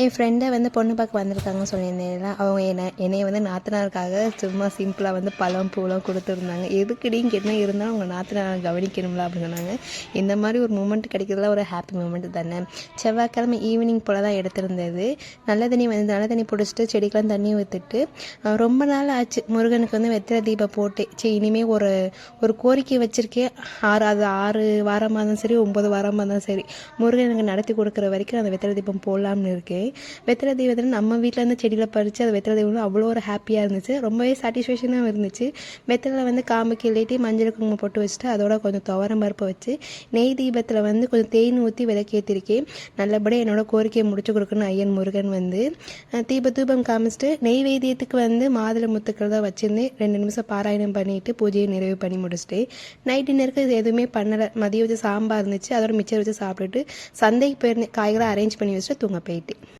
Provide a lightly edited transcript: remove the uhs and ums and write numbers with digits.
என் ஃப்ரெண்டை வந்து பொண்ணு பார்க்க வந்திருக்காங்கன்னு சொல்லியிருந்தேன். அவங்க என்னைய வந்து நாத்தனாருக்காக சும்மா சிம்பிளாக வந்து பழம் பூலாம் கொடுத்துருந்தாங்க. எதுக்குடின்னு கேட்டால் இருந்தாலும் அவங்க நாத்தனார் கவனிக்கணும்ல அப்படின்னு சொன்னாங்க. இந்த மாதிரி ஒரு மூமெண்ட் கிடைக்கிறதுல ஒரு ஹாப்பி மூமெண்ட் தானே. செவ்வாய்க்கிழமை ஈவினிங் போல் தான் எடுத்திருந்தது. நல்ல தண்ணி பிடிச்சிட்டு செடிக்கெலாம் தண்ணி ஊற்றிட்டு ரொம்ப நாள் ஆச்சு முருகனுக்கு வந்து வெத்தலை தீபம் போட்டு இனிமேல் ஒரு கோரிக்கை வச்சுருக்கேன். 6 வாரமாக இருந்தாலும் சரி 9 வாரமாக இருந்தாலும் சரி முருகனுக்கு நடத்தி கொடுக்குற வரைக்கும் அந்த வெத்தலை தீபம் போடலாம்னு இருக்கேன். வெத்தலை தீபத்தில் நம்ம வீட்டில் இருந்து செடியில் பறித்து அது வெத்தலை தீபம் அவ்வளோ ஒரு ஹாப்பியாக இருந்துச்சு. ரொம்பவே சாட்டிஸ்ஃபேக்ஷனாக இருந்துச்சு. வெத்தலை வந்து காம்பு கிள்ளிட்டு மஞ்சள் குங்குமம் போட்டு வச்சுட்டு அதோட கொஞ்சம் துவரம் பருப்பு வச்சு நெய் தீபத்தில் வந்து கொஞ்சம் தேன் ஊற்றி விளக்கேற்றிருக்கேன். நல்லபடியாக என்னோட கோரிக்கையை முடிச்சு கொடுக்கணும் ஐயன் முருகன் வந்து தூபம் காமிச்சிட்டு நெய்வேத்தியத்துக்கு வந்து மாதுளை முத்துக்கள் தான் வச்சுருந்தேன். 2 நிமிஷம் பாராயணம் பண்ணிவிட்டு பூஜையை நிறைவு பண்ணி முடிச்சிட்டேன். நைட் டின்னருக்கு எதுவுமே பண்ணலை. மதியம் வச்சு சாம்பார் இருந்துச்சு, அதோட மிச்சம் வச்சு சாப்பிட்டுட்டு சந்தைக்கு போயிருந்தேன். காய்களாக அரேஞ்ச் பண்ணி வச்சுட்டு தூங்க போயிட்டு